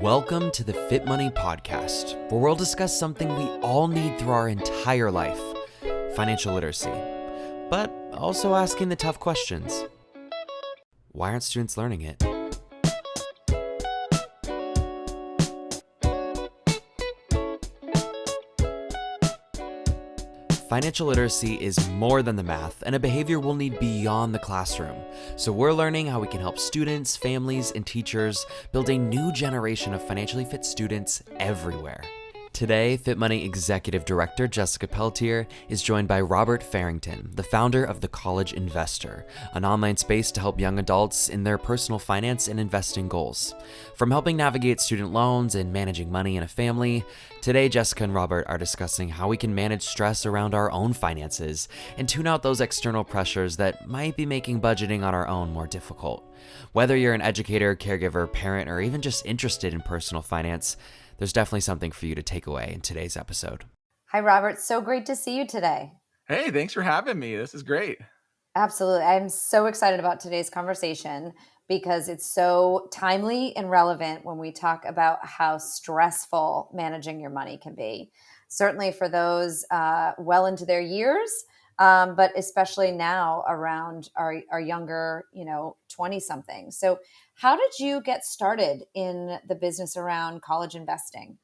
Welcome to the FitMoney Podcast, where we'll discuss something we all need through our entire life, financial literacy, but also asking the tough questions. Why aren't students learning it? Financial literacy is more than the math and a behavior we'll need beyond the classroom. So we're learning how we can help students, families, and teachers build a new generation of financially fit students everywhere. Today, FitMoney Executive Director Jessica Pelletier is joined by Robert Farrington, the founder of The College Investor, an online space to help young adults in their personal finance and investing goals. From helping navigate student loans and managing money in a family, today Jessica and Robert are discussing how we can manage stress around our own finances and tune out those external pressures that might be making budgeting on our own more difficult. Whether you're an educator, caregiver, parent, or even just interested in personal finance, there's definitely something for you to take away in today's episode. Hi, Robert. So great to see you today. Hey, thanks for having me. This is great. Absolutely. I'm so excited about today's conversation because it's so timely and relevant when we talk about how stressful managing your money can be. Certainly for those well into their years, but especially now around our younger, 20-something. So how did you get started in the business around college investing?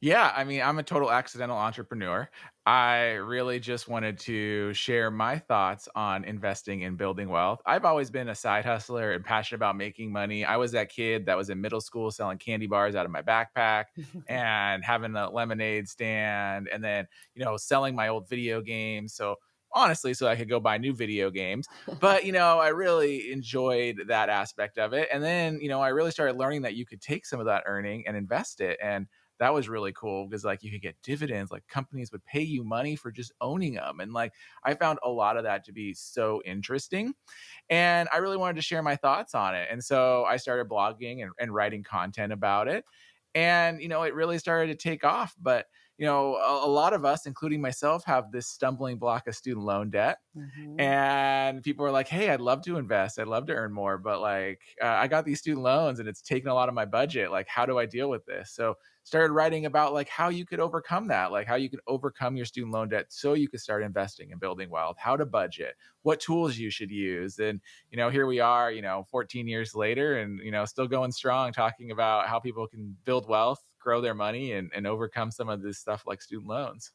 Yeah, I'm a total accidental entrepreneur. I really just wanted to share my thoughts on investing and building wealth. I've always been a side hustler and passionate about making money. I was that kid that was in middle school selling candy bars out of my backpack and having a lemonade stand and then, selling my old video games. So honestly, so I could go buy new video games. But, I really enjoyed that aspect of it. And then, I really started learning that you could take some of that earning and invest it. And that was really cool because like you could get dividends, like companies would pay you money for just owning them. And like I found a lot of that to be so interesting. And I really wanted to share my thoughts on it. And so I started blogging and writing content about it. And, it really started to take off. But, a lot of us, including myself, have this stumbling block of student loan debt. Mm-hmm. And people are like, hey, I'd love to invest. I'd love to earn more. But like, I got these student loans and it's taken a lot of my budget. Like, how do I deal with this? So started writing about like how you could overcome that, like how you can overcome your student loan debt so you could start investing and building wealth, how to budget, what tools you should use. And, here we are, 14 years later and, still going strong talking about how people can build wealth, grow their money and overcome some of this stuff like student loans.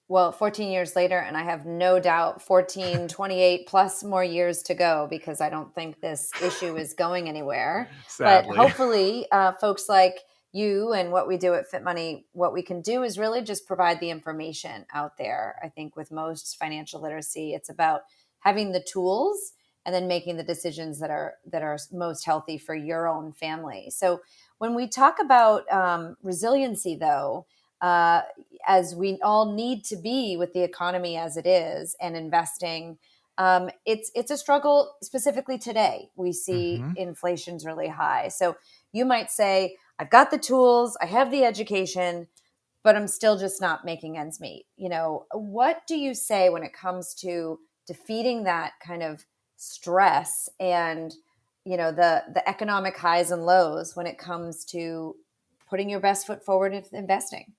Well, 14 years later, and I have no doubt 14, 28 plus more years to go because I don't think this issue is going anywhere. Sadly. But hopefully, folks like you and what we do at FitMoney, what we can do is really just provide the information out there. I think with most financial literacy, it's about having the tools and then making the decisions that are most healthy for your own family. So when we talk about resiliency, though, as we all need to be with the economy as it is and investing, it's a struggle specifically today. We see inflation's really high. So you might say, I've got the tools, I have the education, but I'm still just not making ends meet. What do you say when it comes to defeating that kind of stress and, the economic highs and lows when it comes to putting your best foot forward in investing?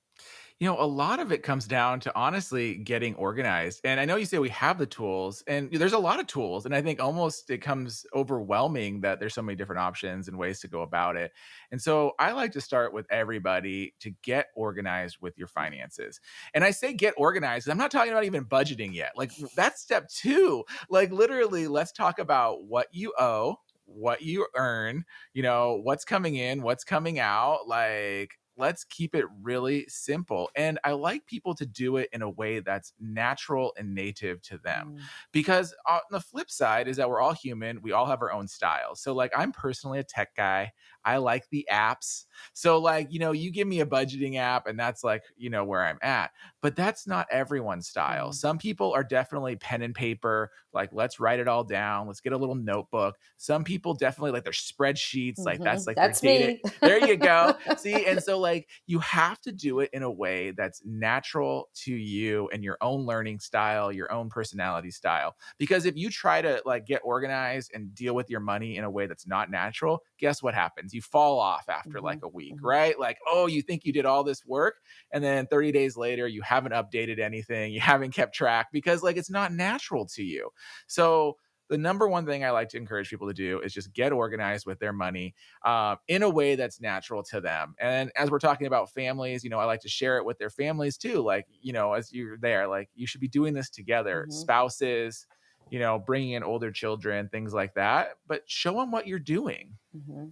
A lot of it comes down to honestly getting organized. And I know you say we have the tools and there's a lot of tools. And I think almost it comes overwhelming that there's so many different options and ways to go about it. And so I like to start with everybody to get organized with your finances. And I say get organized. I'm not talking about even budgeting yet. Like that's step 2. Like literally, let's talk about what you owe, what you earn, what's coming in, what's coming out. Like, let's keep it really simple. And I like people to do it in a way that's natural and native to them. Because on the flip side is that we're all human. We all have our own styles. So like I'm personally a tech guy. I like the apps. So like, you give me a budgeting app and that's like, where I'm at. But that's not everyone's style. Some people are definitely pen and paper. Like, let's write it all down. Let's get a little notebook. Some people definitely like their spreadsheets. Like that's like that's their data. me. There you go. See, and so like you have to do it in a way that's natural to you and your own learning style, your own personality style. Because if you try to like get organized and deal with your money in a way that's not natural, guess what happens? happens? You fall off after Mm-hmm. like a week, Mm-hmm. right? Like, oh, you think you did all this work, and then 30 days later, you haven't updated anything, you haven't kept track because like it's not natural to you. So, the number one thing I like to encourage people to do is just get organized with their money in a way that's natural to them. And as we're talking about families, I like to share it with their families too. Like, as you're there, like you should be doing this together, Mm-hmm. spouses, bringing in older children, things like that, but show them what you're doing. Mm-hmm.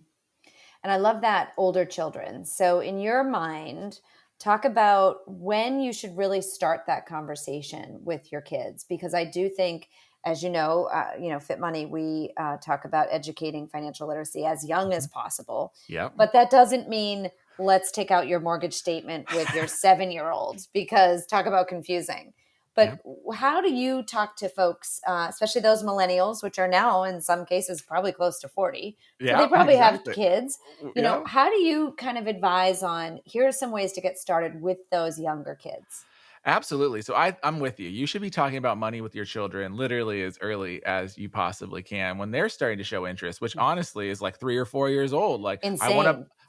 And I love that, older children. So in your mind, talk about when you should really start that conversation with your kids, because I do think, as Fit Money, we talk about educating financial literacy as young as Mhm. possible. Yep. But that doesn't mean let's take out your mortgage statement with your 7-year-old, because talk about confusing. But Yep. how do you talk to folks, especially those millennials, which are now in some cases probably close to 40? So they Yeah, probably have exactly. kids. Yeah. How do you kind of advise on, here are some ways to get started with those younger kids? Absolutely. So I'm with you. You should be talking about money with your children literally as early as you possibly can when they're starting to show interest, which honestly is like 3 or 4 years old. Like Insane.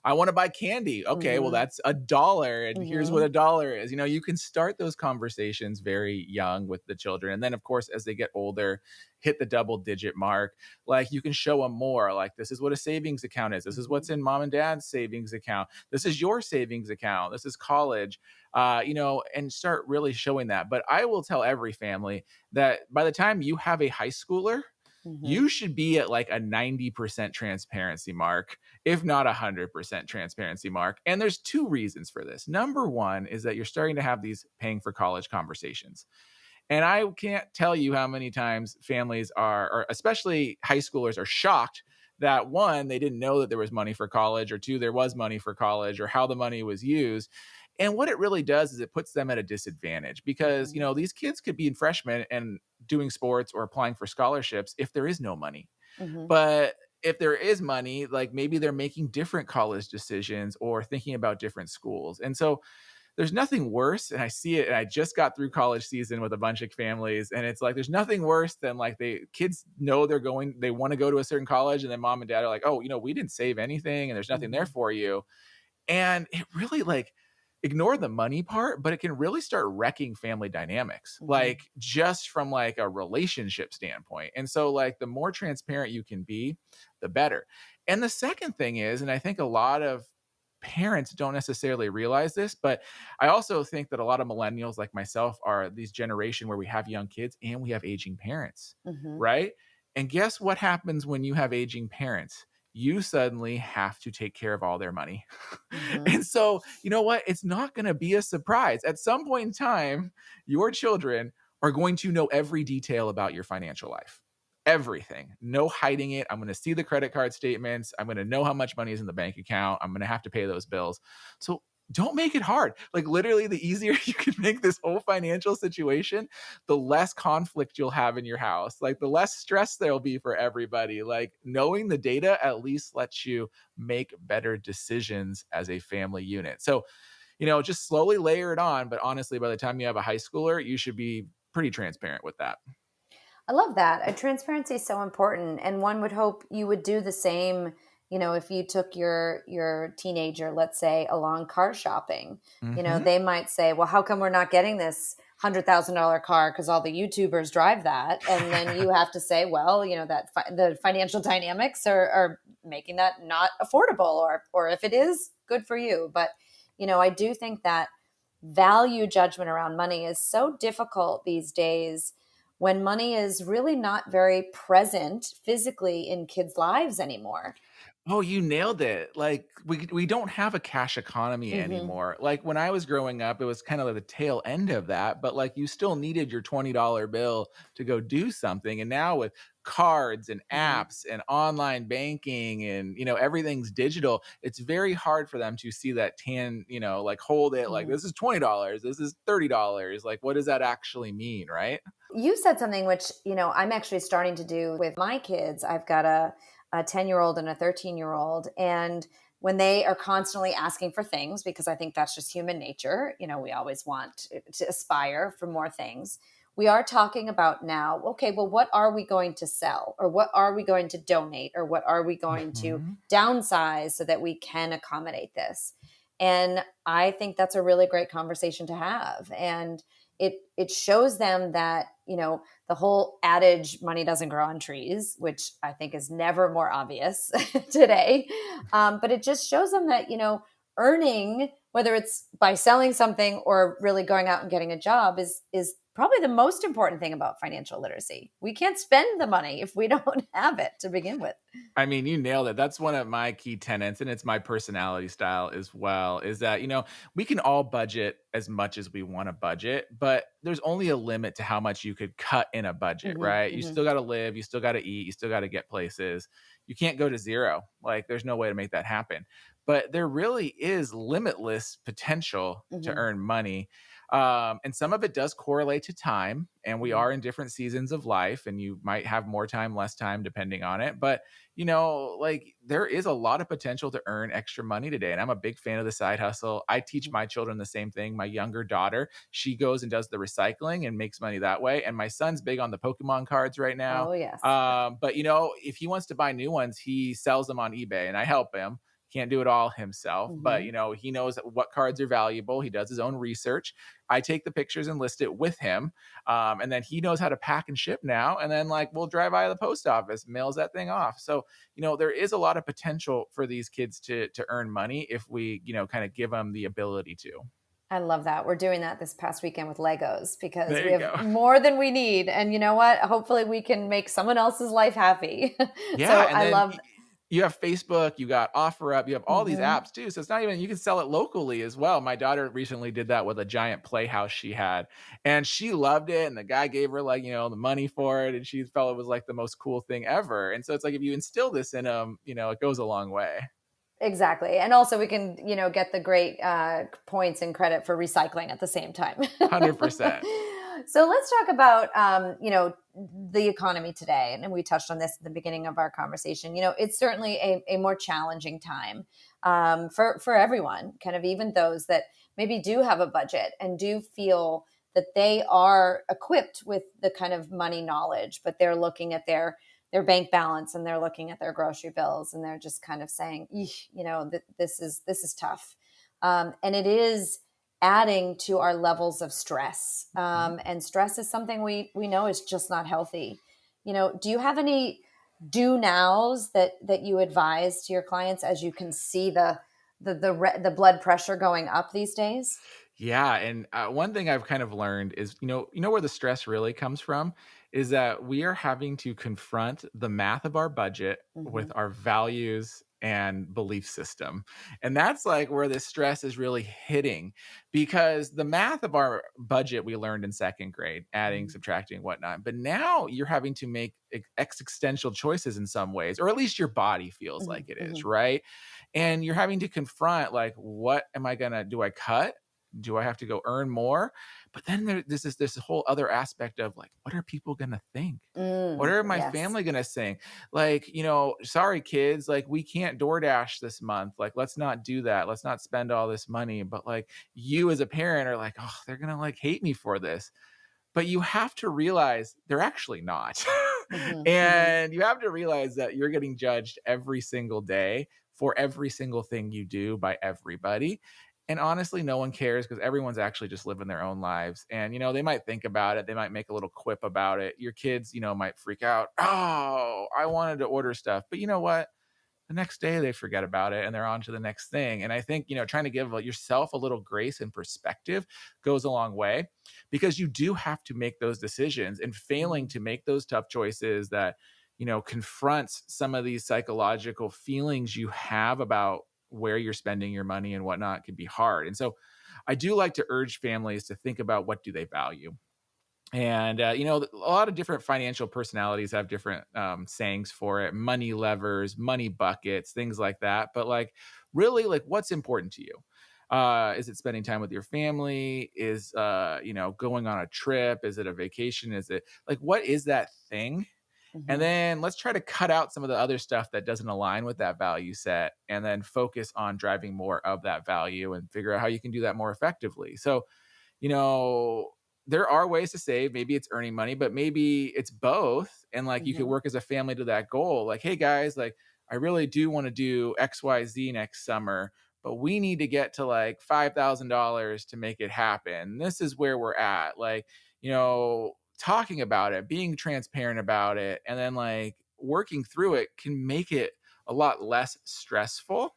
I want to buy candy. Okay, well Mm-hmm. that's $1, and here's what Mm-hmm. $1 is. You can start those conversations very young with the children, and then of course as they get older, hit the double digit mark. Like you can show them more. Like this is what a savings account is. This is Mm-hmm. what's in mom and dad's savings account. This is your savings account. This is college and start really showing that. But I will tell every family that by the time you have a high schooler, Mm-hmm. you should be at like a 90% transparency mark, if not 100% transparency mark. And there's two reasons for this. Number one is that you're starting to have these paying for college conversations. And I can't tell you how many times families or especially high schoolers, are shocked that one, they didn't know that there was money for college, or two, there was money for college, or how the money was used. And what it really does is it puts them at a disadvantage because, Mm-hmm. these kids could be freshmen and doing sports or applying for scholarships if there is no money. Mm-hmm. But if there is money, like maybe they're making different college decisions or thinking about different schools. And so there's nothing worse, and I see it, and I just got through college season with a bunch of families, and it's like there's nothing worse than like the kids know they want to go to a certain college, and then mom and dad are like, oh, we didn't save anything and there's nothing there Mm-hmm. for you. And it really, like, ignore the money part, but it can really start wrecking family dynamics, Mm-hmm. like just from like a relationship standpoint. And so like the more transparent you can be, the better. And the second thing is, and I think a lot of parents don't necessarily realize this, but I also think that a lot of millennials like myself are these generation where we have young kids and we have aging parents, Mm-hmm. right? And guess what happens when you have aging parents? You suddenly have to take care of all their money. Mm-hmm. And so, you know what? It's not going to be a surprise. At some point in time, your children are going to know every detail about your financial life. Everything. No hiding it. I'm going to see the credit card statements. I'm going to know how much money is in the bank account. I'm going to have to pay those bills. So don't make it hard. Like literally, the easier you can make this whole financial situation, the less conflict you'll have in your house. Like the less stress there'll be for everybody. Like knowing the data at least lets you make better decisions as a family unit. So, just slowly layer it on. But honestly, by the time you have a high schooler, you should be pretty transparent with that. I love that. Transparency is so important, and one would hope you would do the same. If you took your teenager, let's say, along car shopping, Hmm. they might say, "Well, how come we're not getting this $100,000 car? Because all the YouTubers drive that." And then you have to say, "Well, the financial dynamics are making that not affordable, or if it is, good for you." But I do think that value judgment around money is so difficult these days, when money is really not very present physically in kids' lives anymore. Oh, you nailed it. Like we don't have a cash economy Hmm. anymore. Like when I was growing up, it was kind of the tail end of that, but like you still needed your $20 bill to go do something. And now with cards and Hmm. apps and online banking and everything's digital, it's very hard for them to see that like hold it like Hmm. this is $20, this is $30. Like what does that actually mean, right? You said something which, I'm actually starting to do with my kids. I've got a 10-year-old and a 13-year-old. And when they are constantly asking for things, because I think that's just human nature, we always want to aspire for more things. we are talking about now, okay, well, what are we going to sell, or what are we going to donate, or what are we going to Mhm. downsize so that we can accommodate this? And I think that's a really great conversation to have. And it shows them that, the whole adage, money doesn't grow on trees, which I think is never more obvious today. But it just shows them that, earning, whether it's by selling something or really going out and getting a job, is probably the most important thing about financial literacy. We can't spend the money if we don't have it to begin with. I mean, you nailed it. That's one of my key tenets, and it's my personality style as well, is that, we can all budget as much as we want to budget, but there's only a limit to how much you could cut in a budget, Hmm. right? You Hmm. still got to live, you still got to eat, you still got to get places. You can't go to zero. Like, there's no way to make that happen. But there really is limitless potential to Hmm. earn money. And some of it does correlate to time, and we Hmm. are in different seasons of life, and you might have more time, less time, depending on it. But like there is a lot of potential to earn extra money today. And I'm a big fan of the side hustle. I teach my children the same thing. My younger daughter, she goes and does the recycling and makes money that way. And my son's big on the Pokemon cards right now. Oh, yes. But if he wants to buy new ones, he sells them on eBay and I help him. Can't do it all himself, but Hmm. he knows what cards are valuable. He does his own research. I take the pictures and list it with him. And then he knows how to pack and ship now. And then like we'll drive by the post office, mails that thing off. So there is a lot of potential for these kids to earn money if we, kind of give them the ability to. I love that. We're doing that this past weekend with Legos because There we you have go. more than we need. And you know what? Hopefully we can make someone else's life happy. Yeah, So and I then love. you have Facebook, you got OfferUp, you have all these Mhm. apps too. So it's not even you can sell it locally as well. My daughter recently did that with a giant playhouse she had, and she loved it. And the guy gave her like the money for it, and she felt it was like the most cool thing ever. And so it's like if you instill this in them, it goes a long way. Exactly. And also we can, get the great points and credit for recycling at the same time. 100%. So let's talk about, the economy today. And we touched on this at the beginning of our conversation. It's certainly a more challenging time for everyone, kind of even those that maybe do have a budget and do feel that they are equipped with the kind of money knowledge, but they're looking at their bank balance and they're looking at their grocery bills and they're just kind of saying, this is tough. And it is adding to our levels of stress. Mhm. And stress is something we know is just not healthy. Do you have any do nows that you advise to your clients as you can see the blood pressure going up these days? Yeah, and one thing I've kind of learned is, where the stress really comes from is that we are having to confront the math of our budget Hmm. with our values and belief system. And that's like where the stress is really hitting because the math of our budget we learned in second grade, adding, subtracting, whatnot. But now you're having to make existential choices in some ways, or at least your body feels Hmm. like it Hmm. is, right? And you're having to confront like, what am I gonna do? I cut? Do I have to go earn more? But then there's this whole other aspect of like, what are people gonna think? What are my Yes. family gonna think? Like, sorry kids, like we can't DoorDash this month. Like, let's not do that. Let's not spend all this money. But like you as a parent are like, oh, they're gonna like hate me for this. But you have to realize they're actually not. Hmm. Hmm. And you have to realize that you're getting judged every single day for every single thing you do by everybody. And honestly, no one cares because everyone's actually just living their own lives. And, they might think about it. They might make a little quip about it. Your kids, might freak out. Oh, I wanted to order stuff. But you know what? The next day they forget about it and they're on to the next thing. And I think, trying to give yourself a little grace and perspective goes a long way because you do have to make those decisions and failing Hmm. to make those tough choices that, confronts some of these psychological feelings you have about where you're spending your money and whatnot can be hard. And so I do like to urge families to think about what do they value and, a lot of different financial personalities have different sayings for it, money levers, money buckets, things like that. But like, really, like what's important to you? Is it spending time with your family? Is, going on a trip? Is it a vacation? Is it like, what is that thing? And Hmm. then let's try to cut out some of the other stuff that doesn't align with that value set and then focus on driving more of that value and figure out how you can do that more effectively. So, you know, there are ways to save. Maybe it's earning money, but maybe it's both. And like you could Mhm. work as a family to that goal. Like, hey guys, like I really do want to do XYZ next summer, but we need to get to like $5,000 to make it happen. This is where we're at. Like, talking about it, being transparent about it, and then like working through it can make it a lot less stressful.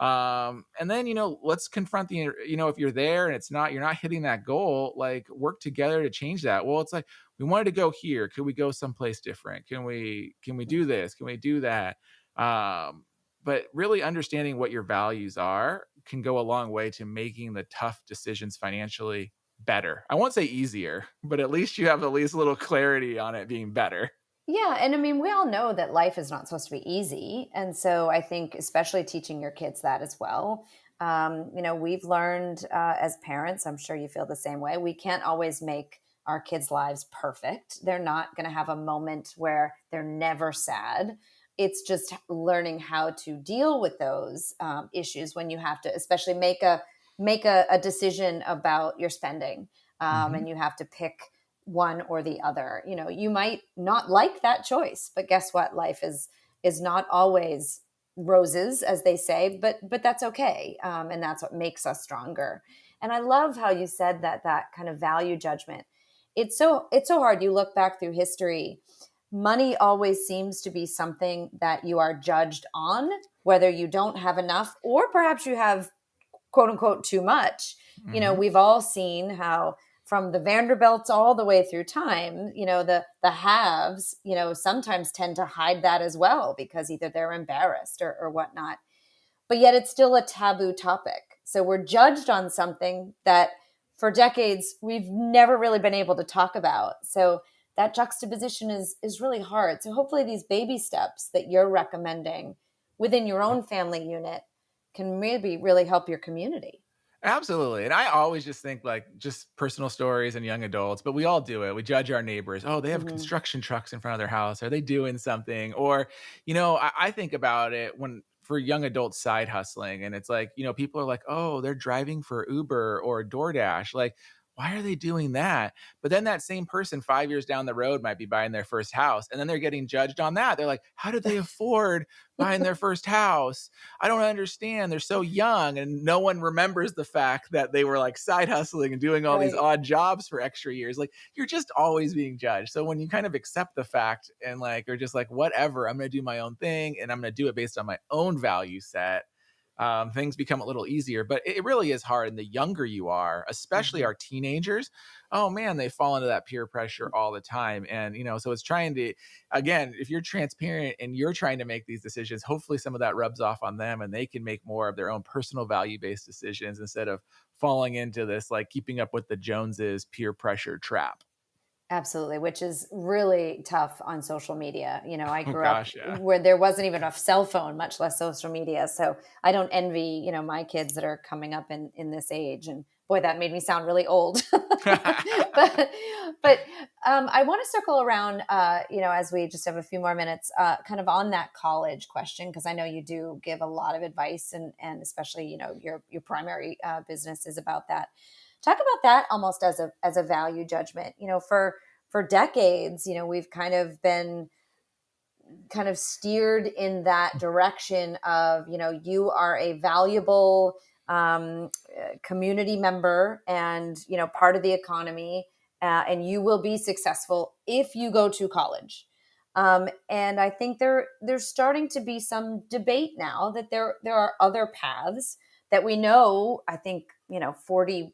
And then, let's confront if you're there and you're not hitting that goal, like work together to change that. Well, it's like, we wanted to go here. Could we go someplace different? Can we do this? Can we do that? But really understanding what your values are can go a long way to making the tough decisions financially better. I won't say easier, but at least you have at least a little clarity on it being better. Yeah. And I mean, we all know that life is not supposed to be easy. And so I think, especially teaching your kids that as well. We've learned as parents, I'm sure you feel the same way. We can't always make our kids' lives perfect. They're not going to have a moment where they're never sad. It's just learning how to deal with those issues when you have to, especially make a decision about your spending, Mhm. and you have to pick one or the other. You might not like that choice, but guess what? Life is not always roses, as they say, but that's okay, and that's what makes us stronger. And I love how you said that kind of value judgment. It's so hard. You look back through history, money always seems to be something that you are judged on, whether you don't have enough or perhaps you have quote unquote too much. Mhm. We've all seen how from the Vanderbilts all the way through time, the haves, sometimes tend to hide that as well because either they're embarrassed or whatnot. But yet it's still a taboo topic. So we're judged on something that for decades we've never really been able to talk about. So that juxtaposition is really hard. So hopefully these baby steps that you're recommending within your own family unit can maybe really help your community. Absolutely. And I always just think like just personal stories and young adults, but we all do it. We judge our neighbors. Oh, they have Mhm. construction trucks in front of their house. Are they doing something? Or, I think about it when for young adults side hustling. And it's like, people are like, oh, they're driving for Uber or DoorDash. Like, why are they doing that? But then that same person 5 years down the road might be buying their first house. And then they're getting judged on that. They're like, how did they afford buying their first house? I don't understand. They're so young, and no one remembers the fact that they were like side hustling and doing all these Right. odd jobs for extra years. Like, you're just always being judged. So when you kind of accept the fact and like are just like, whatever, I'm going to do my own thing and I'm going to do it based on my own value set, things become a little easier. But it really is hard. And the younger you are, especially Mhm. our teenagers, oh man, they fall into that peer pressure all the time. And so it's trying to, again, if you're transparent and you're trying to make these decisions, hopefully some of that rubs off on them and they can make more of their own personal value based decisions instead of falling into this like keeping up with the Joneses peer pressure trap. Absolutely, which is really tough on social media. I Oh grew up gosh, yeah. where there wasn't even a cell phone, much less social media. So I don't envy, my kids that are coming up in this age. And boy, that made me sound really old. but I want to circle around, as we just have a few more minutes, kind of on that college question, because I know you do give a lot of advice, and especially, your primary business is about that. Talk about that almost as a value judgment. For decades, we've kind of been kind of steered in that direction of, you are a valuable community member and, part of the economy, and you will be successful if you go to college. And I think there's starting to be some debate now that there are other paths that we know. I think 40+%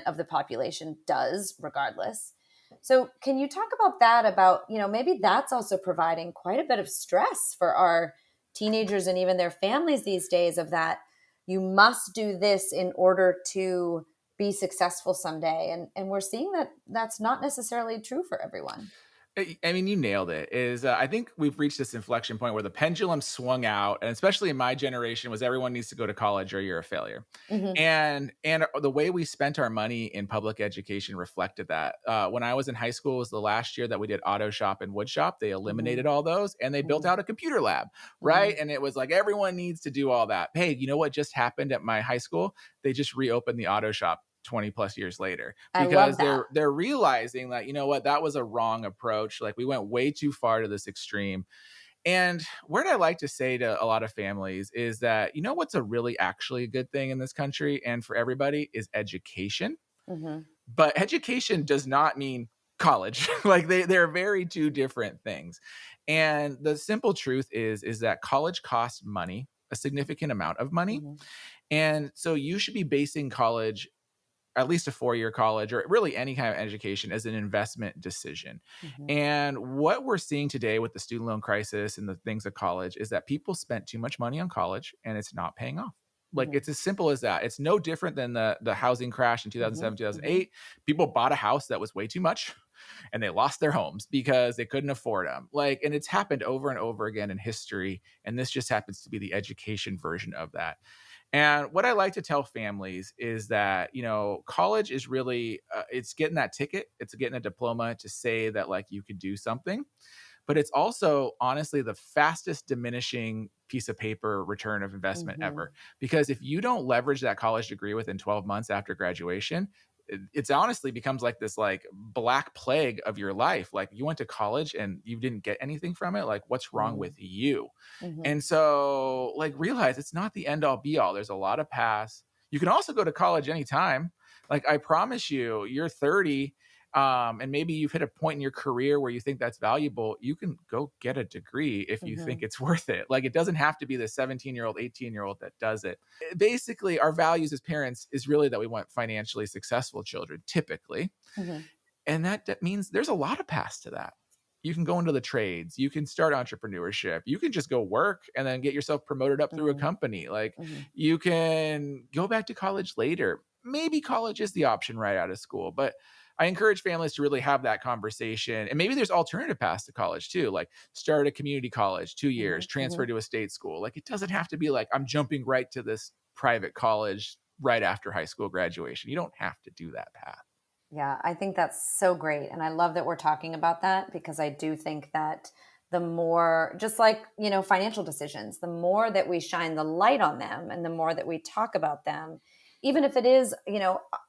of the population does, regardless. So can you talk about that? About maybe that's also providing quite a bit of stress for our teenagers and even their families these days. Of that, you must do this in order to be successful someday, and we're seeing that that's not necessarily true for everyone. I mean, you nailed it. I think we've reached this inflection point where the pendulum swung out, and especially in my generation, was everyone needs to go to college or you're a failure. Hmm. And the way we spent our money in public education reflected that. When I was in high school, it was the last year that we did auto shop and wood shop. They Hmm. eliminated all those and they built Hmm. out a computer lab, right? Hmm. And it was like everyone needs to do all that. Hey, you know what just happened at my high school? They just reopened the auto shop. 20 plus years later, I love because that. they're realizing that, you know what, that was a wrong approach. Like, we went way too far to this extreme. And what I like to say to a lot of families is that, you know, what's a really actually a good thing in this country and for everybody is education. Hmm. But education does not mean college. Like, they're very two different things. And the simple truth is that college costs money, a significant amount of money. Hmm. And so you should be basing college, at least a 4-year college, or really any kind of education, as an investment decision. Hmm. And what we're seeing today with the student loan crisis and the things of college is that people spent too much money on college and it's not paying off. Like, Hmm. it's as simple as that. It's no different than the housing crash in Hmm. 2007, Hmm. 2008. People bought a house that was way too much and they lost their homes because they couldn't afford them. Like, and it's happened over and over again in history. And this just happens to be the education version of that. And what I like to tell families is that, you know, college is really, it's getting that ticket, it's getting a diploma to say that, like, you could do something. But it's also honestly the fastest diminishing piece of paper return of investment Hmm. ever. Because if you don't leverage that college degree within 12 months after graduation, it's honestly becomes like this, like, black plague of your life. Like, you went to college and you didn't get anything from it. Like, what's wrong with you? Hmm. And so, like, realize it's not the end all be all. There's a lot of paths. You can also go to college anytime. Like, I promise you, you're 30, and maybe you've hit a point in your career where you think that's valuable. You can go get a degree if you think Hmm. it's worth it. Like, it doesn't have to be the 17-year-old, 18-year-old that does it. Basically, our values as parents is really that we want financially successful children, typically. Hmm. And that means there's a lot of paths to that. You can go into the trades, you can start entrepreneurship, you can just go work and then get yourself promoted up through a Hmm. company. Like, Hmm. you can go back to college later. Maybe college is the option right out of school, but I encourage families to really have that conversation. And maybe there's alternative paths to college too, like start a community college, 2 years, Hmm. transfer to a state school. Like, it doesn't have to be like I'm jumping right to this private college right after high school graduation. You don't have to do that path. Yeah, I think that's so great. And I love that we're talking about that because I do think that the more, just like, financial decisions, the more that we shine the light on them and the more that we talk about them, even if it is,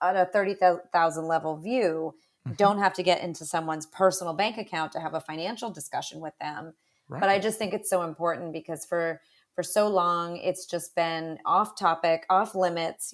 at a 30,000 level view, Mhm. don't have to get into someone's personal bank account to have a financial discussion with them. But I Right. just think it's so important because for so long, it's just been off topic, off limits,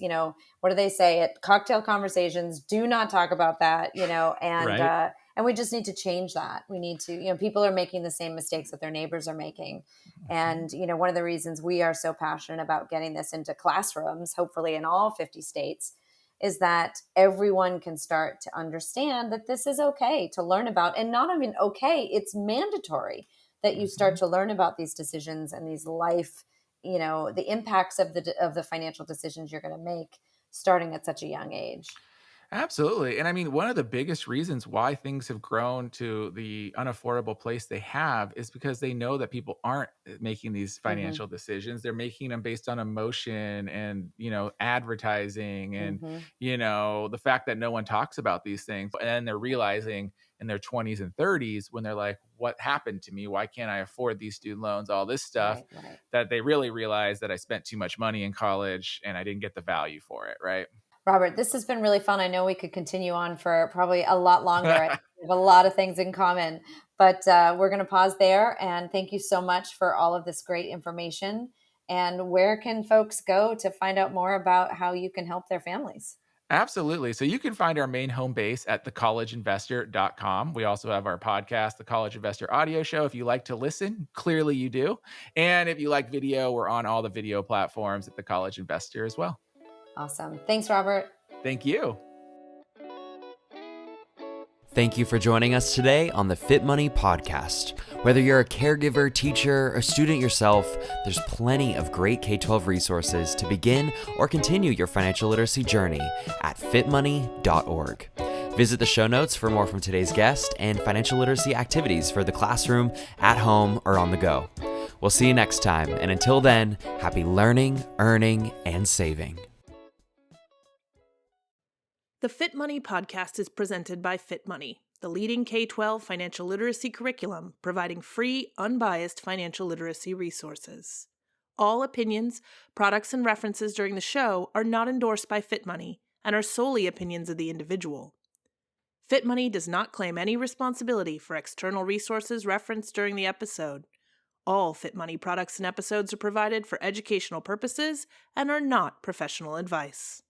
what do they say at cocktail conversations? Do not talk about that, Right. and we just need to change that. We need to, people are making the same mistakes that their neighbors are making. Mhm. And, one of the reasons we are so passionate about getting this into classrooms, hopefully in all 50 states, is that everyone can start to understand that this is okay to learn about, and not even okay, it's mandatory that you start Mhm. to learn about these decisions and these life, the impacts of the financial decisions you're going to make starting at such a young age. Absolutely. And I mean, one of the biggest reasons why things have grown to the unaffordable place they have is because they know that people aren't making these Hmm. financial decisions. They're making them based on emotion and, advertising and, Hmm. the fact that no one talks about these things. And then they're realizing in their 20s and 30s when they're like, what happened to me? Why can't I afford these student loans? All this stuff, Right, right. that they really realize that I spent too much money in college and I didn't get the value for it. Right. Robert, this has been really fun. I know we could continue on for probably a lot longer. I think we have a lot of things in common, but we're going to pause there. And thank you so much for all of this great information. And where can folks go to find out more about how you can help their families? Absolutely. So you can find our main home base at thecollegeinvestor.com. We also have our podcast, The College Investor Audio Show. If you like to listen, clearly you do. And if you like video, we're on all the video platforms at The College Investor as well. Awesome. Thanks, Robert. Thank you. Thank you for joining us today on the Fit Money Podcast. Whether you're a caregiver, teacher, or student yourself, there's plenty of great K-12 resources to begin or continue your financial literacy journey at fitmoney.org. Visit the show notes for more from today's guest and financial literacy activities for the classroom, at home, or on the go. We'll see you next time, and until then, happy learning, earning, and saving. The Fit Money podcast is presented by FitMoney, the leading K-12 financial literacy curriculum providing free, unbiased financial literacy resources. All opinions, products, and references during the show are not endorsed by FitMoney and are solely opinions of the individual. FitMoney does not claim any responsibility for external resources referenced during the episode. All FitMoney products and episodes are provided for educational purposes and are not professional advice.